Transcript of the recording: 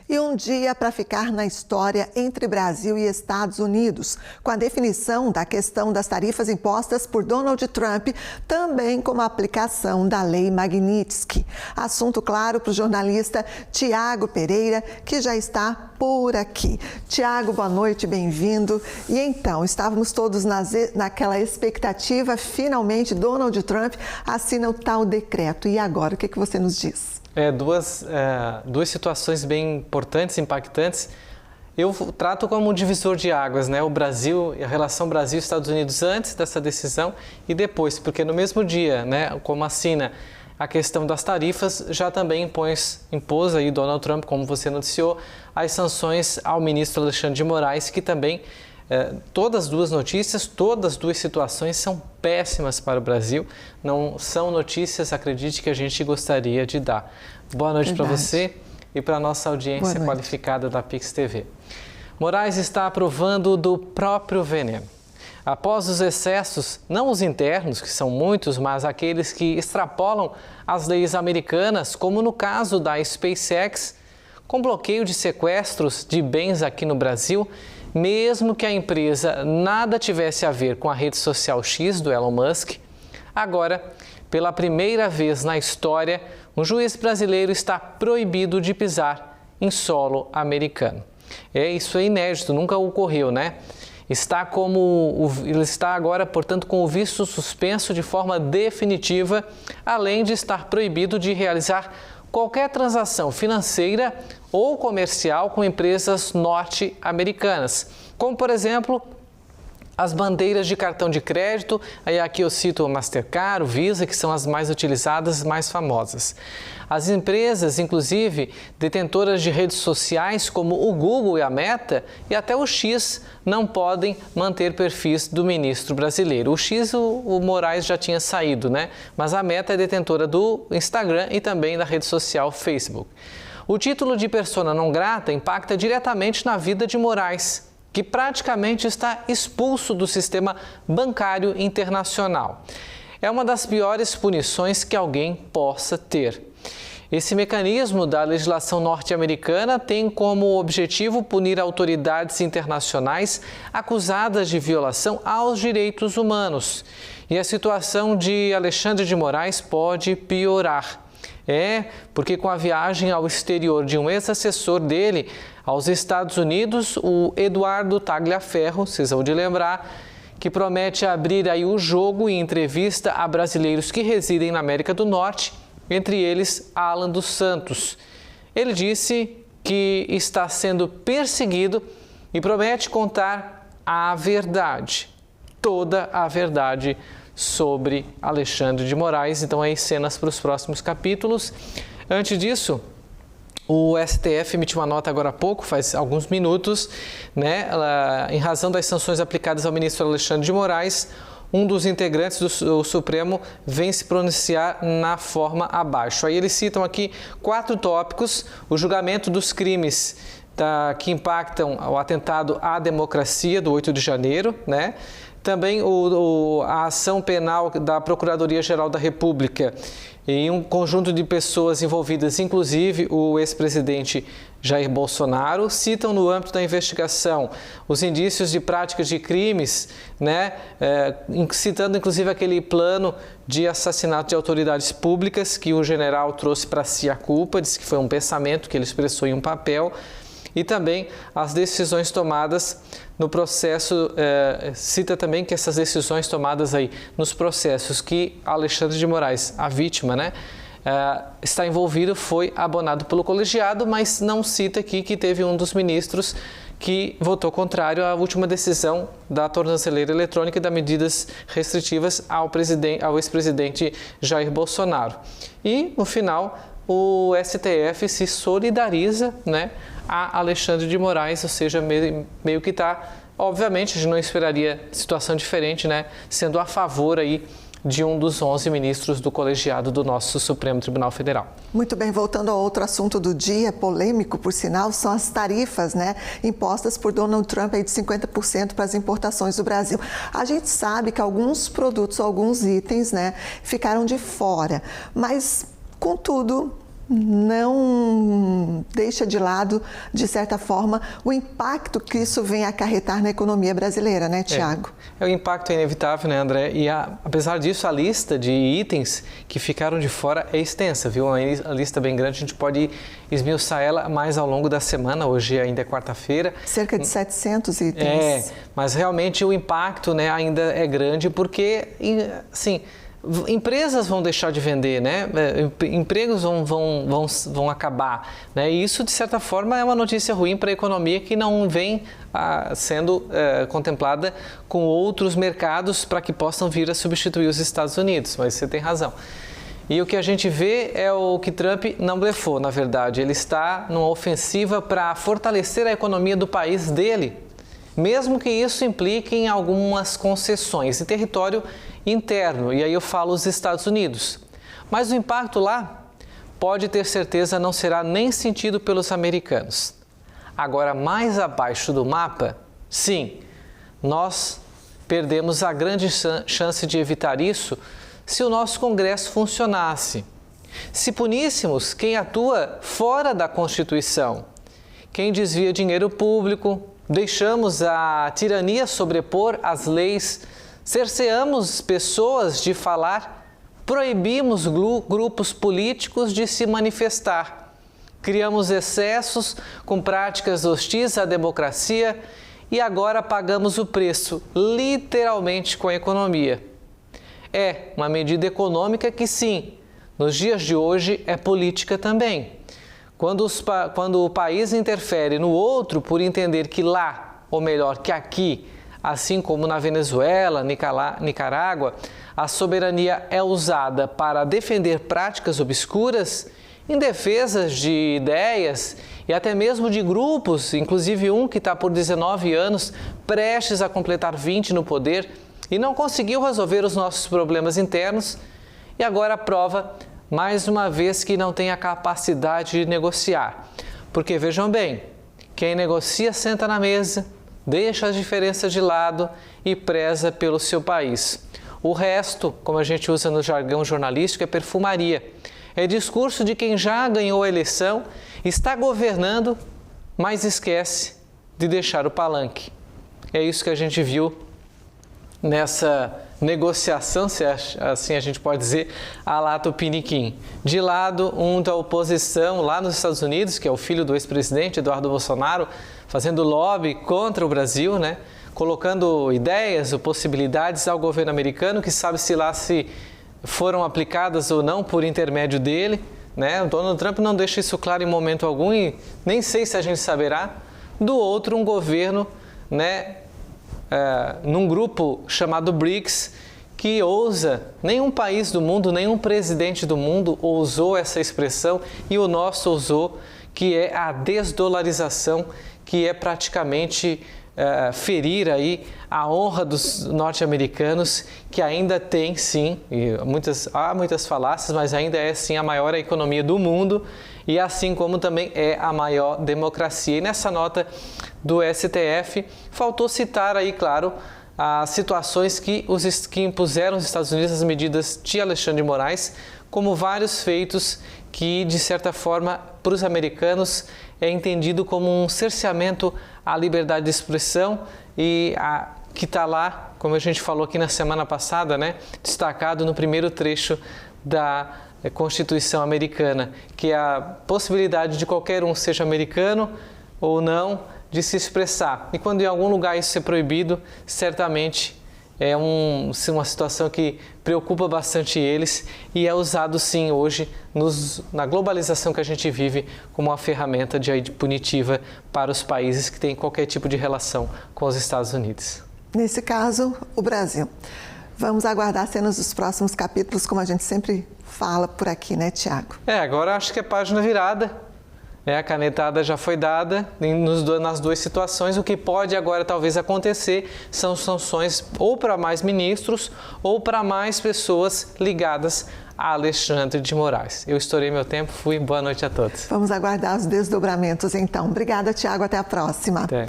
E um dia para ficar na história entre Brasil e Estados Unidos, com a definição da questão das tarifas impostas por Donald Trump, também com a aplicação da Lei Magnitsky. Assunto claro para o jornalista Tiago Pereira, que já está por aqui. Tiago, boa noite, bem-vindo. E então, estávamos todos naquela expectativa, finalmente Donald Trump assina o tal decreto. E agora, o que você nos diz? Duas situações bem importantes, impactantes. Eu trato como um divisor de águas, né? O Brasil, a relação Brasil-Estados Unidos antes dessa decisão e depois, porque no mesmo dia, né, como assina a questão das tarifas, já também impôs aí Donald Trump, como você noticiou, as sanções ao ministro Alexandre de Moraes, que também todas as duas notícias, todas as duas situações são péssimas para o Brasil, não são notícias, acredite, que a gente gostaria de dar. Boa noite para você e para a nossa audiência qualificada da Pix TV. Moraes está aprovando do próprio veneno. Após os excessos, não os internos, que são muitos, mas aqueles que extrapolam as leis americanas, como no caso da SpaceX, com bloqueio de sequestros de bens aqui no Brasil, mesmo que a empresa nada tivesse a ver com a rede social X do Elon Musk, agora, pela primeira vez na história, um juiz brasileiro está proibido de pisar em solo americano. Isso é inédito, nunca ocorreu, né? Ele está agora, portanto, com o visto suspenso de forma definitiva, além de estar proibido de realizar qualquer transação financeira ou comercial com empresas norte-americanas, como, por exemplo, as bandeiras de cartão de crédito, aí aqui eu cito o Mastercard, o Visa, que são as mais utilizadas, mais famosas. As empresas, inclusive, detentoras de redes sociais como o Google e a Meta e até o X, não podem manter perfis do ministro brasileiro. O X, o Moraes já tinha saído, né? Mas a Meta é detentora do Instagram e também da rede social Facebook. O título de persona não grata impacta diretamente na vida de Moraes, que praticamente está expulso do sistema bancário internacional. É uma das piores punições que alguém possa ter. Esse mecanismo da legislação norte-americana tem como objetivo punir autoridades internacionais acusadas de violação aos direitos humanos. E a situação de Alexandre de Moraes pode piorar. Porque com a viagem ao exterior de um ex-assessor dele aos Estados Unidos, o Eduardo Tagliaferro, vocês vão de lembrar, que promete abrir aí o jogo em entrevista a brasileiros que residem na América do Norte, entre eles Alan dos Santos. Ele disse que está sendo perseguido e promete contar a verdade, toda a verdade sobre Alexandre de Moraes. Então, aí cenas para os próximos capítulos. Antes disso, o STF emitiu uma nota agora há pouco, faz alguns minutos, né? Em razão das sanções aplicadas ao ministro Alexandre de Moraes, um dos integrantes do Supremo vem se pronunciar na forma abaixo. Aí eles citam aqui 4 tópicos: o julgamento dos crimes que impactam o atentado à democracia do 8 de janeiro, né? Também a ação penal da Procuradoria-Geral da República em um conjunto de pessoas envolvidas, inclusive o ex-presidente Jair Bolsonaro, citam no âmbito da investigação os indícios de práticas de crimes, né? Citando inclusive aquele plano de assassinato de autoridades públicas que o general trouxe para si a culpa, disse que foi um pensamento que ele expressou em um papel. E também as decisões tomadas no processo, cita também que essas decisões tomadas aí nos processos que Alexandre de Moraes, a vítima, né, está envolvido, foi abonado pelo colegiado, mas não cita aqui que teve um dos ministros que votou contrário à última decisão da tornozeleira eletrônica e das medidas restritivas ao ex-presidente Jair Bolsonaro. E, no final, o STF se solidariza, né, a Alexandre de Moraes, ou seja, meio que está, obviamente, a gente não esperaria situação diferente, né, sendo a favor aí de um dos 11 ministros do colegiado do nosso Supremo Tribunal Federal. Muito bem, voltando ao outro assunto do dia, polêmico por sinal, são as tarifas, né, impostas por Donald Trump aí de 50% para as importações do Brasil. A gente sabe que alguns produtos, alguns itens, né, ficaram de fora, mas, contudo, não deixa de lado, de certa forma, o impacto que isso vem acarretar na economia brasileira, né, Tiago? O impacto é inevitável, né, André? E apesar disso, a lista de itens que ficaram de fora é extensa, viu? Uma lista bem grande, a gente pode esmiuçar ela mais ao longo da semana, hoje ainda é quarta-feira. Cerca de 700 itens. Mas realmente o impacto, né, ainda é grande porque, assim, empresas vão deixar de vender, né? Empregos vão acabar, né? E isso, de certa forma, é uma notícia ruim para a economia que não vem sendo contemplada com outros mercados para que possam vir a substituir os Estados Unidos. Mas você tem razão. E o que a gente vê é o que Trump não blefou, na verdade. Ele está numa ofensiva para fortalecer a economia do país dele, mesmo que isso implique em algumas concessões em território interno, e aí eu falo os Estados Unidos. Mas o impacto lá, pode ter certeza, não será nem sentido pelos americanos. Agora, mais abaixo do mapa, sim, nós perdemos a grande chance de evitar isso se o nosso Congresso funcionasse. Se puníssemos quem atua fora da Constituição, quem desvia dinheiro público, deixamos a tirania sobrepor as leis, cerceamos pessoas de falar, proibimos grupos políticos de se manifestar, criamos excessos com práticas hostis à democracia e agora pagamos o preço, literalmente, com a economia. É uma medida econômica que, sim, nos dias de hoje é política também. Quando o país interfere no outro por entender que lá, ou melhor, que aqui, assim como na Venezuela, Nicarágua, a soberania é usada para defender práticas obscuras, em defesa de ideias e até mesmo de grupos, inclusive um que está por 19 anos, prestes a completar 20 no poder e não conseguiu resolver os nossos problemas internos e agora prova mais uma vez que não tem a capacidade de negociar. Porque vejam bem, quem negocia senta na mesa, deixa as diferenças de lado e preza pelo seu país. O resto, como a gente usa no jargão jornalístico, é perfumaria. É discurso de quem já ganhou a eleição, está governando, mas esquece de deixar o palanque. É isso que a gente viu nessa negociação, se assim a gente pode dizer, à la Tupiniquim. De lado, um da oposição lá nos Estados Unidos, que é o filho do ex-presidente Eduardo Bolsonaro, fazendo lobby contra o Brasil, né? Colocando ideias ou possibilidades ao governo americano, que sabe-se lá se foram aplicadas ou não por intermédio dele, né? O Donald Trump não deixa isso claro em momento algum e nem sei se a gente saberá. Do outro, um governo, né? Num grupo chamado BRICS, que ousa, nenhum país do mundo, nenhum presidente do mundo ousou essa expressão e o nosso ousou, que é a desdolarização, que é praticamente ferir aí a honra dos norte-americanos, que ainda tem sim, há muitas falácias, mas ainda é sim a maior economia do mundo e assim como também é a maior democracia. E nessa nota do STF, faltou citar aí, claro, as situações que impuseram os Estados Unidos as medidas de Alexandre de Moraes, como vários feitos que, de certa forma, para os americanos é entendido como um cerceamento à liberdade de expressão e que está lá, como a gente falou aqui na semana passada, né, destacado no primeiro trecho da Constituição americana, que é a possibilidade de qualquer um, seja americano ou não, de se expressar. E quando em algum lugar isso é proibido, certamente é uma situação que preocupa bastante eles e é usado sim hoje na globalização que a gente vive como uma ferramenta punitiva para os países que têm qualquer tipo de relação com os Estados Unidos. Nesse caso, o Brasil. Vamos aguardar cenas dos próximos capítulos, como a gente sempre fala por aqui, né, Tiago? Agora acho que é página virada. A canetada já foi dada nas duas situações. O que pode agora talvez acontecer são sanções ou para mais ministros ou para mais pessoas ligadas a Alexandre de Moraes. Eu estourei meu tempo, boa noite a todos. Vamos aguardar os desdobramentos então. Obrigada, Tiago, até a próxima. Até.